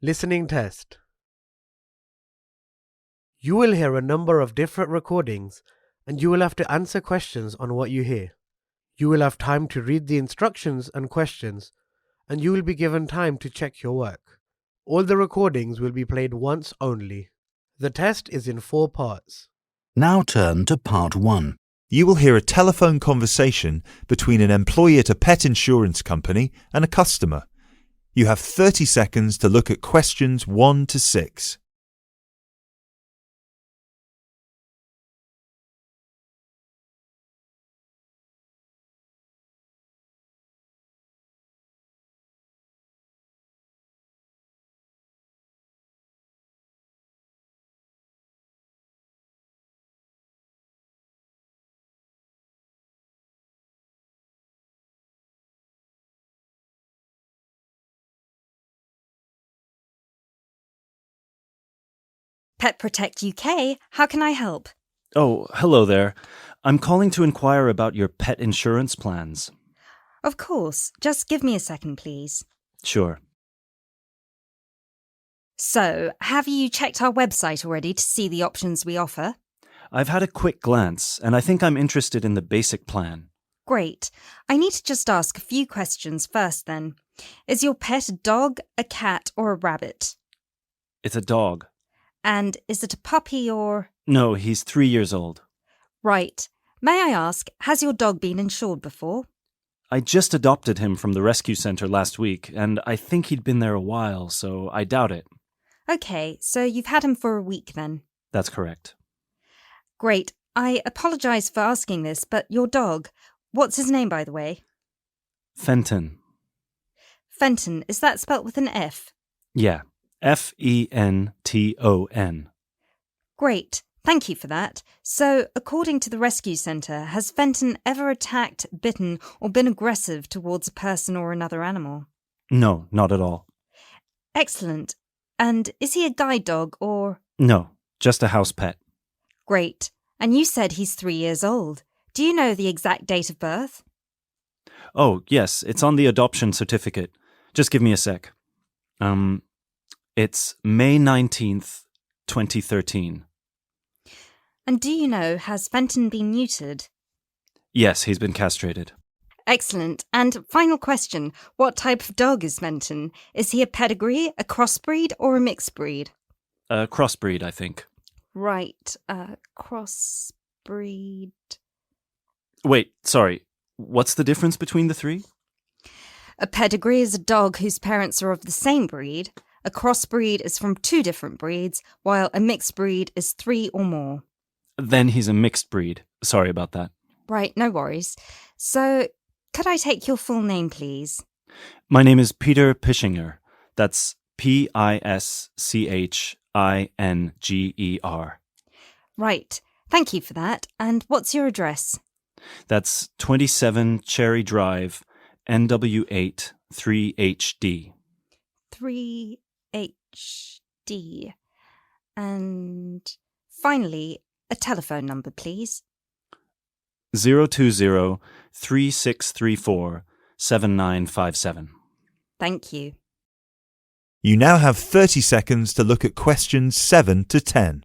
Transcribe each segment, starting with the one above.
Listening test. You will hear a number of different recordings and you will have to answer questions on what you hear. You will have time to read the instructions and questions and you will be given time to check your work. All the recordings will be played once only. The test is in 4 parts. Now turn to part 1. You will hear a telephone conversation between an employee at a pet insurance company and a customer. You have 30 seconds to look at questions 1 to 6. Pet Protect UK, how can I help? Oh, hello there. I'm calling to inquire about your pet insurance plans. Of course, just give me a second, please. Sure. So, have you checked our website already to see the options we offer? I've had a quick glance, and I think I'm interested in the basic plan. Great. I need to just ask a few questions first then. Is your pet a dog, a cat, or a rabbit? It's a dog. And is it a puppy or... No, he's 3 years old. Right. May I ask, has your dog been insured before? I just adopted him from the rescue center last week, and I think he'd been there a while, so I doubt it. Okay, so you've had him for a week then. That's correct. Great. I apologise for asking this, but your dog, what's his name, by the way? Fenton. Fenton, is that spelt with an F? Yeah. Fenton. Great. Thank you for that. So, according to the rescue centre, has Fenton ever attacked, bitten, or been aggressive towards a person or another animal? No, not at all. Excellent. And is he a guide dog or... No, just a house pet. Great. And you said he's 3 years old. Do you know the exact date of birth? Oh, yes, it's on the adoption certificate. Just give me a sec. It's May 19th, 2013. And do you know, has Fenton been neutered? Yes, he's been castrated. Excellent. And final question, what type of dog is Fenton? Is he a pedigree, a crossbreed, or a mixed breed? A crossbreed, I think. Right, crossbreed... Wait, sorry. What's the difference between the three? A pedigree is a dog whose parents are of the same breed. A crossbreed is from 2 different breeds, while a mixed breed is 3 or more. Then he's a mixed breed. Sorry about that. Right, no worries. So, could I take your full name, please? My name is Peter Pischinger. That's Pischinger. Right, thank you for that. And what's your address? That's 27 Cherry Drive, NW8 3HD. 3HD. And finally, a telephone number, please. 020-3634-7957. Thank you. You now have 30 seconds to look at questions 7 to 10.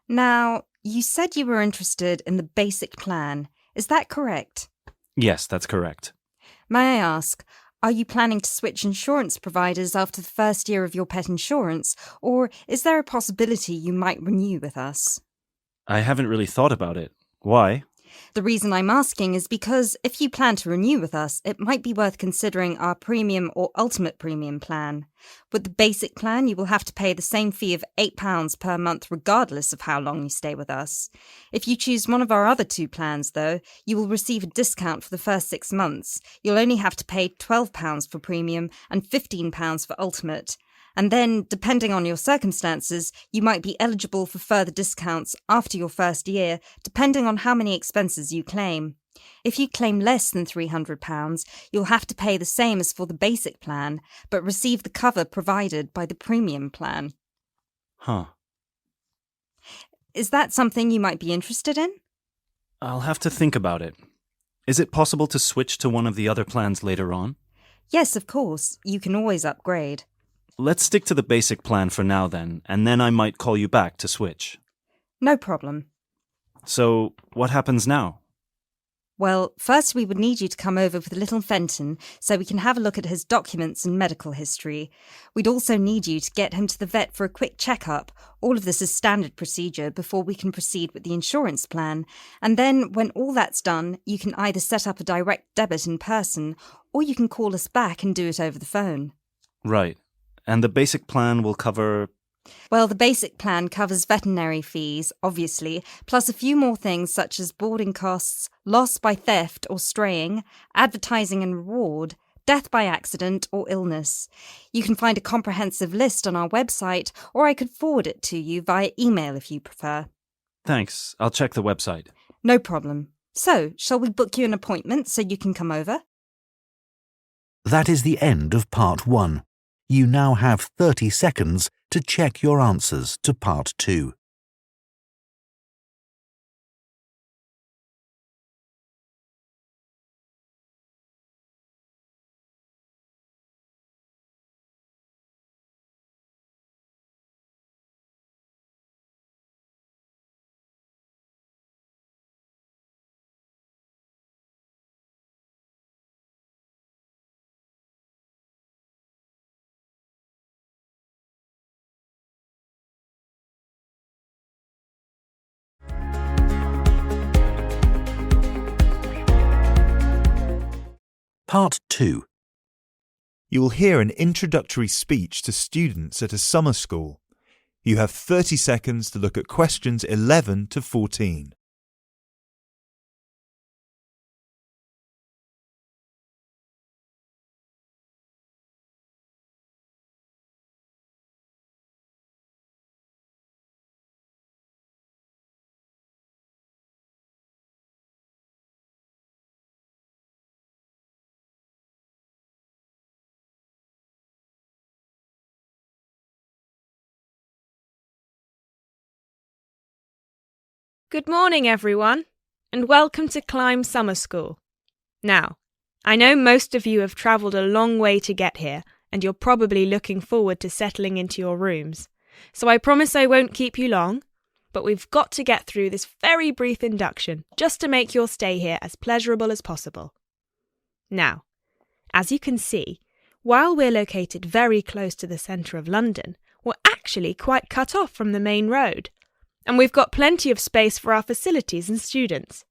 Now, you said you were interested in the basic plan. Is that correct? Yes, that's correct. May I ask, are you planning to switch insurance providers after the first year of your pet insurance, or is there a possibility you might renew with us? I haven't really thought about it. Why? The reason I'm asking is because if you plan to renew with us, it might be worth considering our premium or ultimate premium plan. With the basic plan, you will have to pay the same fee of £8 per month regardless of how long you stay with us. If you choose one of our other 2 plans, though, you will receive a discount for the first 6 months. You'll only have to pay £12 for premium and £15 for ultimate. And then, depending on your circumstances, you might be eligible for further discounts after your first year, depending on how many expenses you claim. If you claim less than £300, you'll have to pay the same as for the basic plan, but receive the cover provided by the premium plan. Huh. Is that something you might be interested in? I'll have to think about it. Is it possible to switch to one of the other plans later on? Yes, of course. You can always upgrade. Let's stick to the basic plan for now then, and then I might call you back to switch. No problem. So, what happens now? Well, first we would need you to come over with little Fenton so we can have a look at his documents and medical history. We'd also need you to get him to the vet for a quick checkup. All of this is standard procedure before we can proceed with the insurance plan. And then, when all that's done, you can either set up a direct debit in person, or you can call us back and do it over the phone. Right. And the basic plan will cover... Well, the basic plan covers veterinary fees, obviously, plus a few more things such as boarding costs, loss by theft or straying, advertising and reward, death by accident or illness. You can find a comprehensive list on our website, or I could forward it to you via email if you prefer. Thanks. I'll check the website. No problem. So, shall we book you an appointment so you can come over? That is the end of Part 1. You now have 30 seconds to check your answers to Part 2. Part 2. You will hear an introductory speech to students at a summer school. You have 30 seconds to look at questions 11 to 14. Good morning, everyone, and welcome to Climb Summer School. Now, I know most of you have travelled a long way to get here, and you're probably looking forward to settling into your rooms. So I promise I won't keep you long, but we've got to get through this very brief induction just to make your stay here as pleasurable as possible. Now, as you can see, while we're located very close to the centre of London, we're actually quite cut off from the main road. And we've got plenty of space for our facilities and students.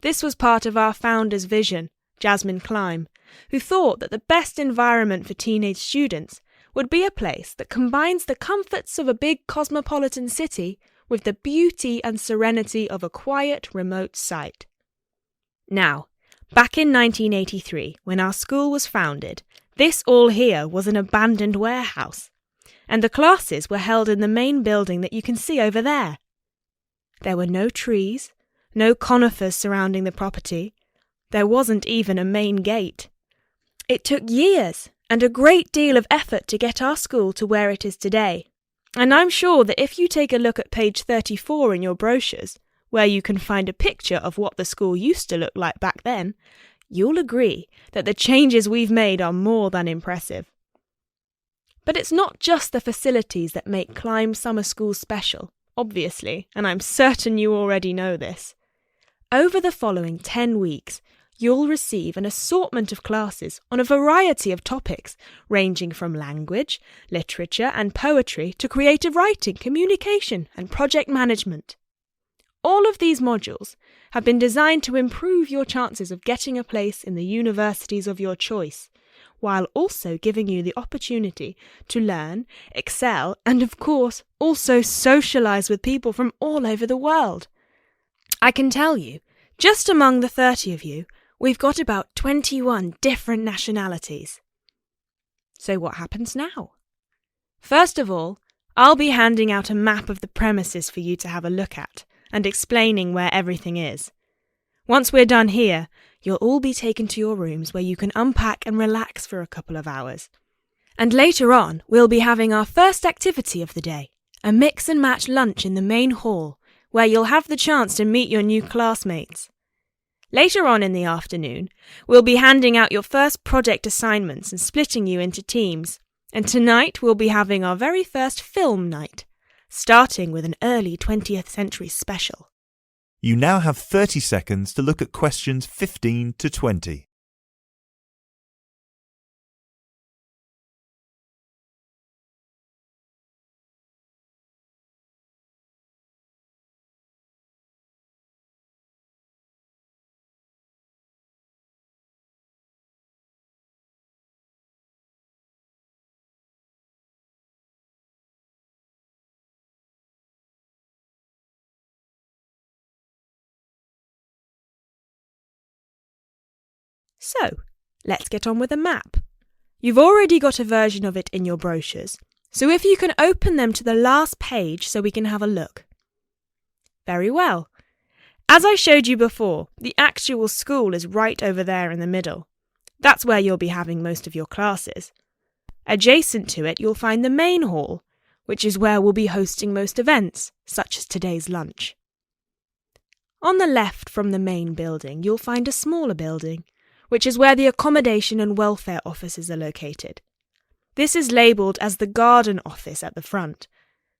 This was part of our founder's vision, Jasmine Climb, who thought that the best environment for teenage students would be a place that combines the comforts of a big cosmopolitan city with the beauty and serenity of a quiet, remote site. Now, back in 1983, when our school was founded, this all here was an abandoned warehouse, and the classes were held in the main building that you can see over there. There were no trees, no conifers surrounding the property. There wasn't even a main gate. It took years and a great deal of effort to get our school to where it is today. And I'm sure that if you take a look at page 34 in your brochures, where you can find a picture of what the school used to look like back then, you'll agree that the changes we've made are more than impressive. But it's not just the facilities that make Climb Summer School special, obviously, and I'm certain you already know this. Over the following 10 weeks, you'll receive an assortment of classes on a variety of topics, ranging from language, literature and poetry to creative writing, communication and project management. All of these modules have been designed to improve your chances of getting a place in the universities of your choice, while also giving you the opportunity to learn, excel, and of course, also socialise with people from all over the world. I can tell you, just among the 30 of you, we've got about 21 different nationalities. So what happens now? First of all, I'll be handing out a map of the premises for you to have a look at and explaining where everything is. Once we're done here, you'll all be taken to your rooms where you can unpack and relax for a couple of hours. And later on, we'll be having our first activity of the day, a mix and match lunch in the main hall, where you'll have the chance to meet your new classmates. Later on in the afternoon, we'll be handing out your first project assignments and splitting you into teams. And tonight we'll be having our very first film night, starting with an early 20th century special. You now have 30 seconds to look at questions 15 to 20. So, let's get on with the map. You've already got a version of it in your brochures, so if you can open them to the last page so we can have a look. Very well. As I showed you before, the actual school is right over there in the middle. That's where you'll be having most of your classes. Adjacent to it, you'll find the main hall, which is where we'll be hosting most events, such as today's lunch. On the left from the main building, you'll find a smaller building, which is where the accommodation and welfare offices are located. This is labelled as the garden office at the front,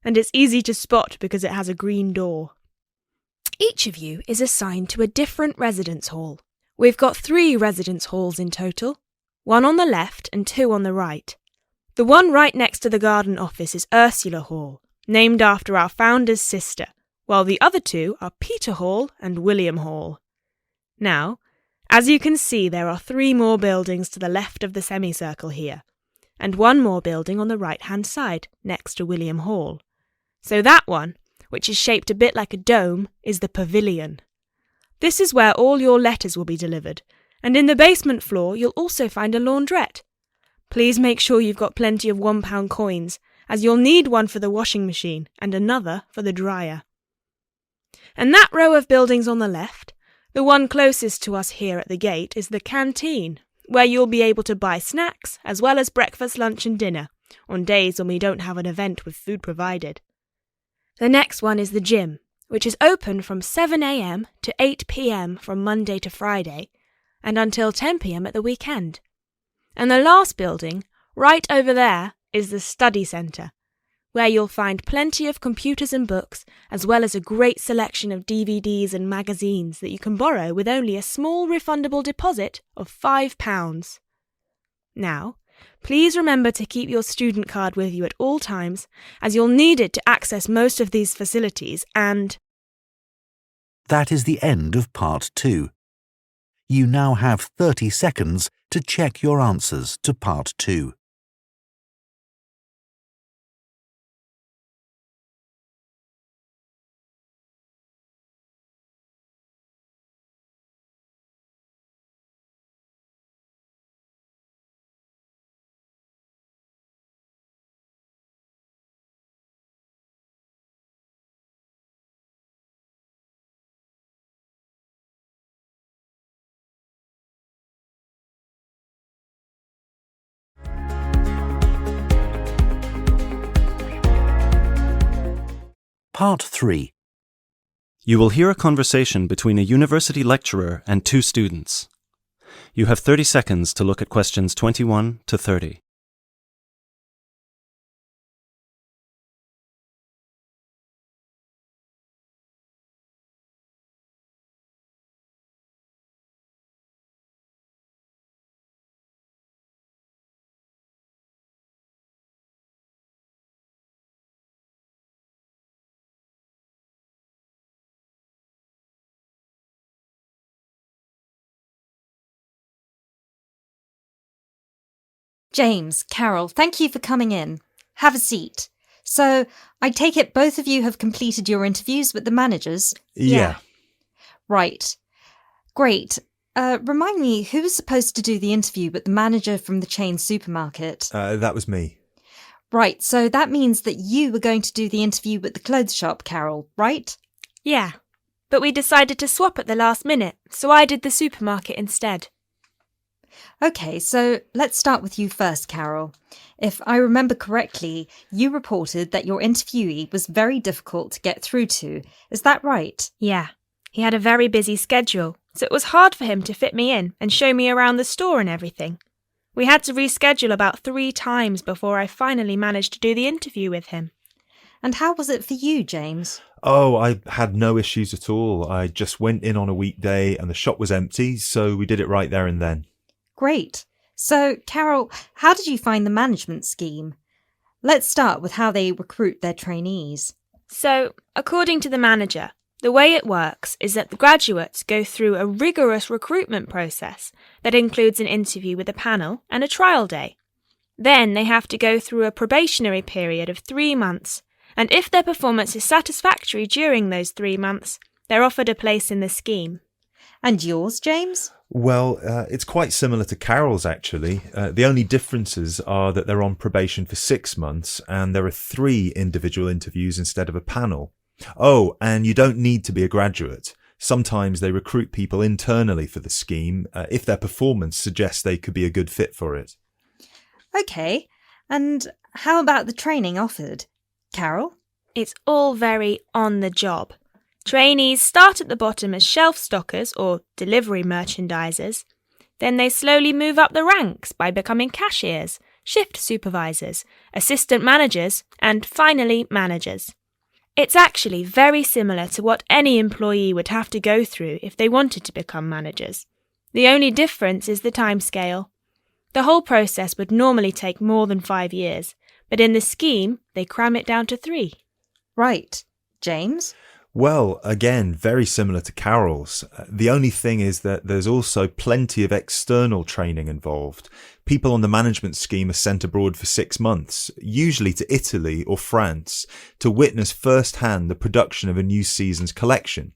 and it's easy to spot because it has a green door. Each of you is assigned to a different residence hall. We've got 3 residence halls in total, 1 on the left and 2 on the right. The one right next to the garden office is Ursula Hall, named after our founder's sister, while the other 2 are Peter Hall and William Hall. Now, as you can see, there are 3 more buildings to the left of the semicircle here, and 1 more building on the right-hand side, next to William Hall. So that one, which is shaped a bit like a dome, is the pavilion. This is where all your letters will be delivered, and in the basement floor you'll also find a laundrette. Please make sure you've got plenty of £1 coins, as you'll need one for the washing machine and another for the dryer. And that row of buildings on the left, the one closest to us here at the gate, is the canteen, where you'll be able to buy snacks as well as breakfast, lunch and dinner, on days when we don't have an event with food provided. The next one is the gym, which is open from 7 a.m. to 8 p.m. from Monday to Friday, and until 10 p.m. at the weekend. And the last building, right over there, is the study centre, where you'll find plenty of computers and books, as well as a great selection of DVDs and magazines that you can borrow with only a small refundable deposit of £5. Now, please remember to keep your student card with you at all times, as you'll need it to access most of these facilities and... That is the end of part 2. You now have 30 seconds to check your answers to part 2. Part 3. You will hear a conversation between a university lecturer and 2 students. You have 30 seconds to look at questions 21 to 30. James, Carol, thank you for coming in. Have a seat. So, I take it both of you have completed your interviews with the managers? Yeah. Right. Great. Remind me, who was supposed to do the interview with the manager from the chain supermarket? That was me. Right, so that means that you were going to do the interview at the clothes shop, Carol, right? Yeah, but we decided to swap at the last minute, so I did the supermarket instead. Okay, so let's start with you first, Carol. If I remember correctly, you reported that your interviewee was very difficult to get through to. Is that right? Yeah, he had a very busy schedule, so it was hard for him to fit me in and show me around the store and everything. We had to reschedule about 3 times before I finally managed to do the interview with him. And how was it for you, James? Oh, I had no issues at all. I just went in on a weekday and the shop was empty, so we did it right there and then. Great. So, Carol, how did you find the management scheme? Let's start with how they recruit their trainees. So, according to the manager, the way it works is that the graduates go through a rigorous recruitment process that includes an interview with a panel and a trial day. Then they have to go through a probationary period of 3 months, and if their performance is satisfactory during those 3 months, they're offered a place in the scheme. And yours, James? Well, it's quite similar to Carol's, actually. The only differences are that they're on probation for 6 months and there are 3 individual interviews instead of a panel. Oh, and you don't need to be a graduate. Sometimes they recruit people internally for the scheme if their performance suggests they could be a good fit for it. Okay. And how about the training offered? Carol? It's all very on the job. Trainees start at the bottom as shelf stockers or delivery merchandisers. Then they slowly move up the ranks by becoming cashiers, shift supervisors, assistant managers, and finally managers. It's actually very similar to what any employee would have to go through if they wanted to become managers. The only difference is the timescale. The whole process would normally take more than 5 years, but in the scheme, they cram it down to 3. Right. James? Well, again, very similar to Carol's. The only thing is that there's also plenty of external training involved. People on the management scheme are sent abroad for 6 months, usually to Italy or France, to witness firsthand the production of a new season's collection.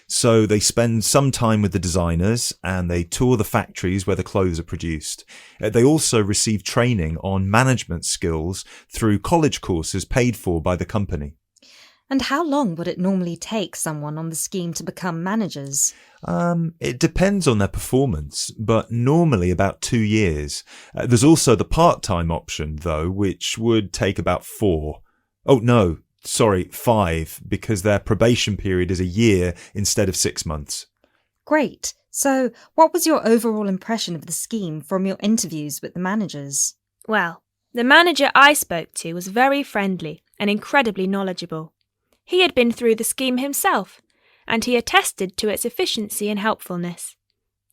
So they spend some time with the designers and they tour the factories where the clothes are produced. They also receive training on management skills through college courses paid for by the company. And how long would it normally take someone on the scheme to become managers? It depends on their performance, but normally about 2 years. There's also the part-time option, though, which would take about 4. Oh, no, sorry, 5, because their probation period is a year instead of 6 months. Great. So, what was your overall impression of the scheme from your interviews with the managers? Well, the manager I spoke to was very friendly and incredibly knowledgeable. He had been through the scheme himself, and he attested to its efficiency and helpfulness.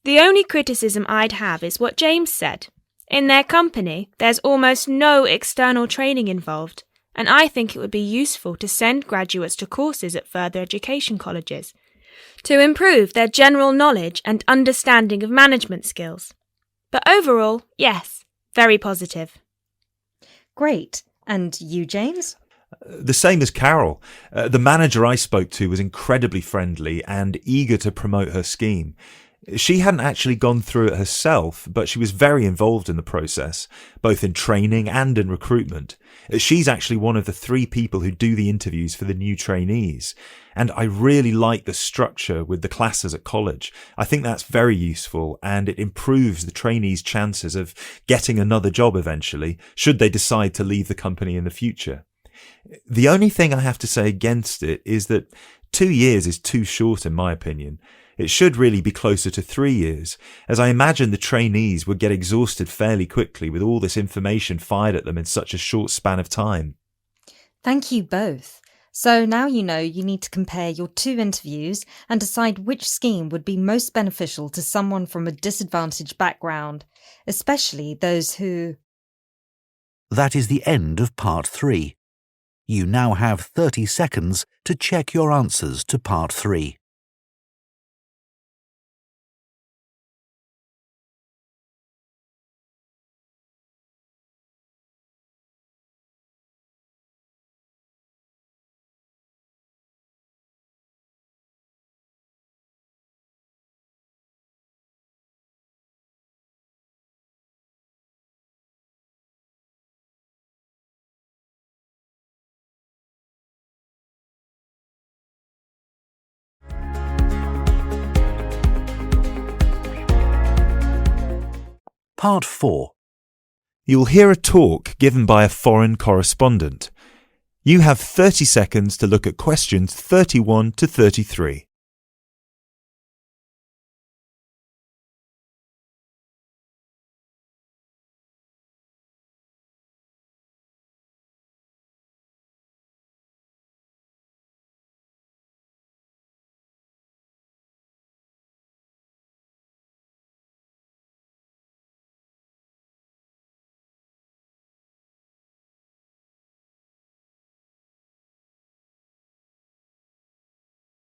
The only criticism I'd have is what James said. In their company, there's almost no external training involved, and I think it would be useful to send graduates to courses at further education colleges to improve their general knowledge and understanding of management skills. But overall, yes, very positive. Great. And you, James? The same as Carol. The manager I spoke to was incredibly friendly and eager to promote her scheme. She hadn't actually gone through it herself, but she was very involved in the process, both in training and in recruitment. She's actually one of the 3 people who do the interviews for the new trainees. And I really like the structure with the classes at college. I think that's very useful and it improves the trainees' chances of getting another job eventually, should they decide to leave the company in the future. The only thing I have to say against it is that 2 years is too short in my opinion. It should really be closer to 3 years, as I imagine the trainees would get exhausted fairly quickly with all this information fired at them in such a short span of time. Thank you both. So now you know you need to compare your 2 interviews and decide which scheme would be most beneficial to someone from a disadvantaged background, especially those who... That is the end of part 3. You now have 30 seconds to check your answers to part 3. Part 4. You'll hear a talk given by a foreign correspondent. You have 30 seconds to look at questions 31 to 33.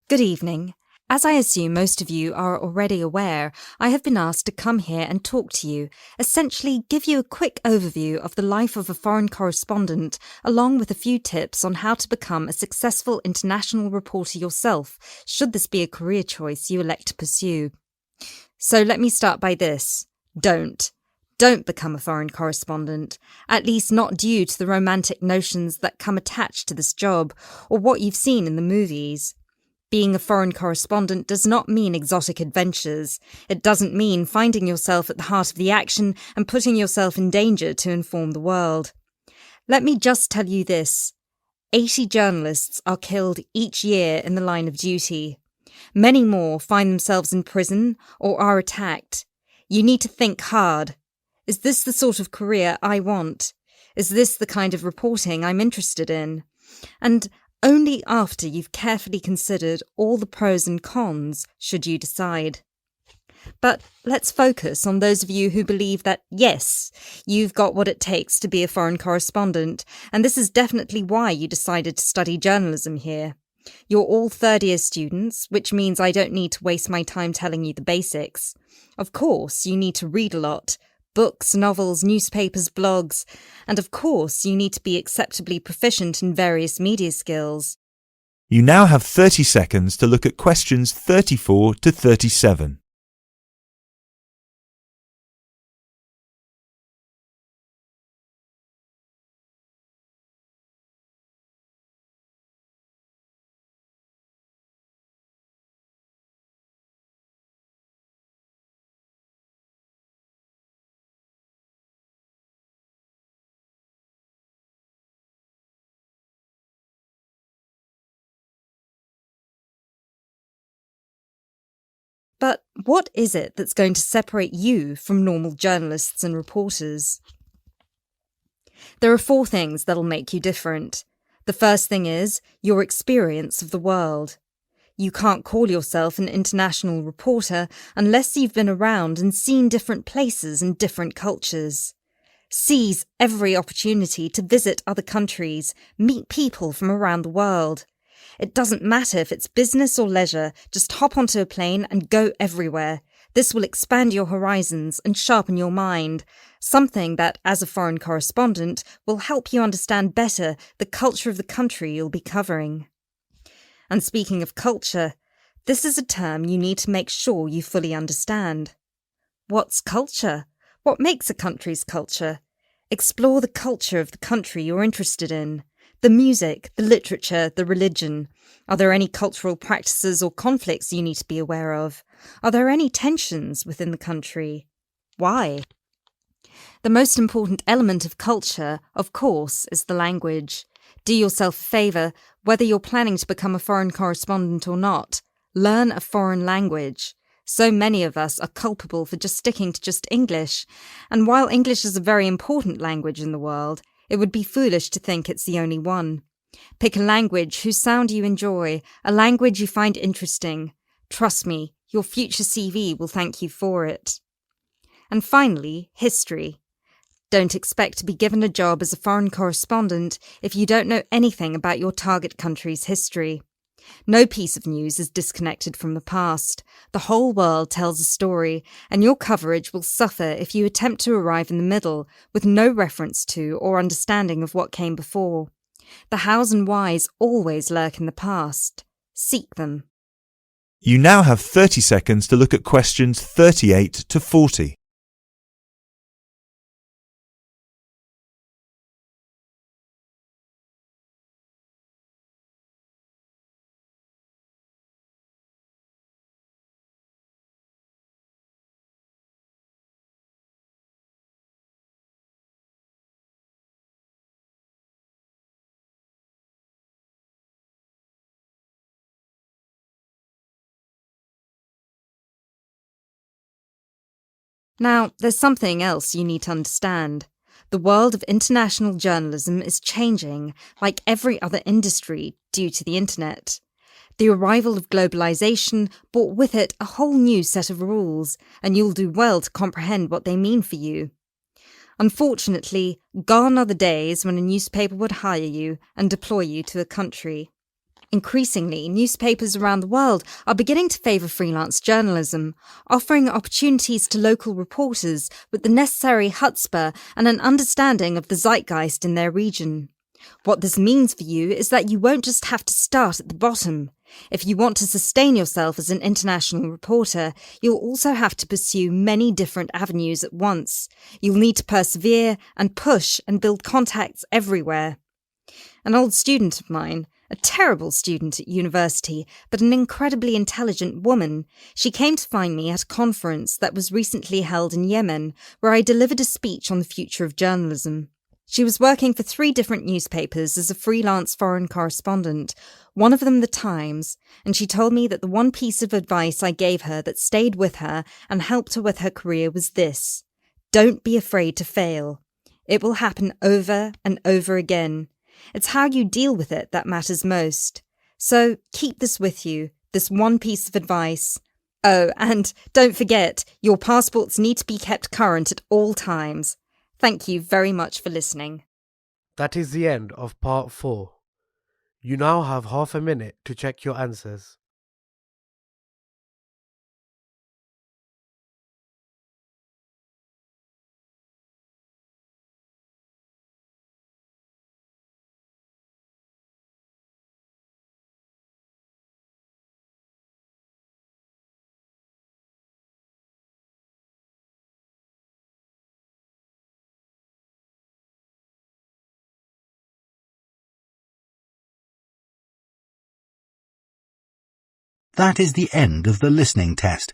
Good evening. As I assume most of you are already aware, I have been asked to come here and talk to you, essentially give you a quick overview of the life of a foreign correspondent, along with a few tips on how to become a successful international reporter yourself, should this be a career choice you elect to pursue. So let me start by this. Don't become a foreign correspondent, at least not due to the romantic notions that come attached to this job, or what you've seen in the movies. Being a foreign correspondent does not mean exotic adventures. It doesn't mean finding yourself at the heart of the action and putting yourself in danger to inform the world. Let me just tell you this. 80 journalists are killed each year in the line of duty. Many more find themselves in prison or are attacked. You need to think hard. Is this the sort of career I want? Is this the kind of reporting I'm interested in? And only after you've carefully considered all the pros and cons should you decide. But let's focus on those of you who believe that, yes, you've got what it takes to be a foreign correspondent, and this is definitely why you decided to study journalism here. You're all third-year students, which means I don't need to waste my time telling you the basics. Of course, you need to read a lot. Books, novels, newspapers, blogs, and of course you need to be acceptably proficient in various media skills. You now have 30 seconds to look at questions 34 to 37. But what is it that's going to separate you from normal journalists and reporters? There are 4 things that'll make you different. The first thing is your experience of the world. You can't call yourself an international reporter unless you've been around and seen different places and different cultures. Seize every opportunity to visit other countries, meet people from around the world. It doesn't matter if it's business or leisure, just hop onto a plane and go everywhere. This will expand your horizons and sharpen your mind, something that, as a foreign correspondent, will help you understand better the culture of the country you'll be covering. And speaking of culture, this is a term you need to make sure you fully understand. What's culture? What makes a country's culture? Explore the culture of the country you're interested in. The music, the literature, the religion. Are there any cultural practices or conflicts you need to be aware of? Are there any tensions within the country? Why? The most important element of culture, of course, is the language. Do yourself a favour, whether you're planning to become a foreign correspondent or not. Learn a foreign language. So many of us are culpable for just sticking to just English, and while English is a very important language in the world, it would be foolish to think it's the only one. Pick a language whose sound you enjoy, a language you find interesting. Trust me, your future CV will thank you for it. And finally, history. Don't expect to be given a job as a foreign correspondent if you don't know anything about your target country's history. No piece of news is disconnected from the past. The whole world tells a story, and your coverage will suffer if you attempt to arrive in the middle with no reference to or understanding of what came before. The hows and whys always lurk in the past. Seek them. You now have 30 seconds to look at questions 38 to 40. Now, there's something else you need to understand. The world of international journalism is changing, like every other industry, due to the internet. The arrival of globalization brought with it a whole new set of rules, and you'll do well to comprehend what they mean for you. Unfortunately, gone are the days when a newspaper would hire you and deploy you to a country. Increasingly, newspapers around the world are beginning to favour freelance journalism, offering opportunities to local reporters with the necessary chutzpah and an understanding of the zeitgeist in their region. What this means for you is that you won't just have to start at the bottom. If you want to sustain yourself as an international reporter, you'll also have to pursue many different avenues at once. You'll need to persevere and push and build contacts everywhere. An old student of mine, a terrible student at university, but an incredibly intelligent woman, she came to find me at a conference that was recently held in Yemen, where I delivered a speech on the future of journalism. She was working for 3 different newspapers as a freelance foreign correspondent, one of them The Times, and she told me that the one piece of advice I gave her that stayed with her and helped her with her career was this: don't be afraid to fail. It will happen over and over again. It's how you deal with it that matters most. So keep this with you, this one piece of advice. Oh, and don't forget, your passports need to be kept current at all times. Thank you very much for listening. That is the end of part 4. You now have half a minute to check your answers. That is the end of the listening test.